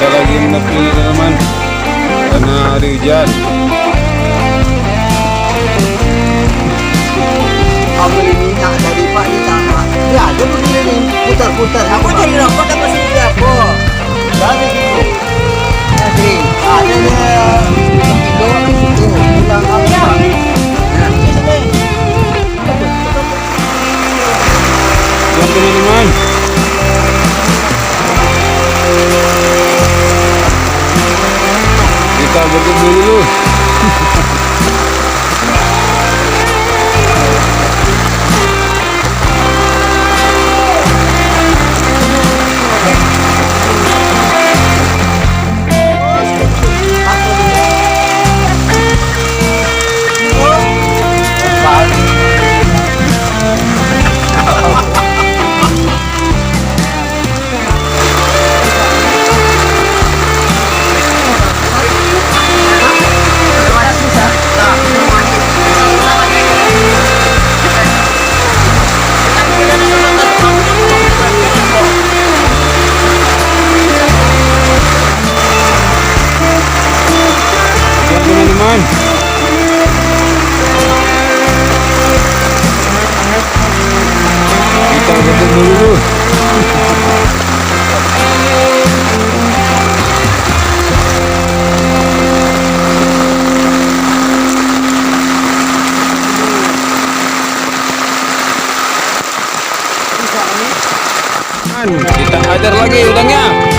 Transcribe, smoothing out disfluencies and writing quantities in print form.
kita lagi menepi teman-teman karena hari hujan. Kamu beli minyak dari Pak di sana. Ya ada begini nih, putar-putar. Aku cari rokok dapat sendiri aku. Dari situ. Jadi ada kilo itu bilang apa? Nah, di sini. Ya teman-teman. Kita berteduh dulu. Teman-teman, kita berteduh dulu. Kita hajar lagi udangnya.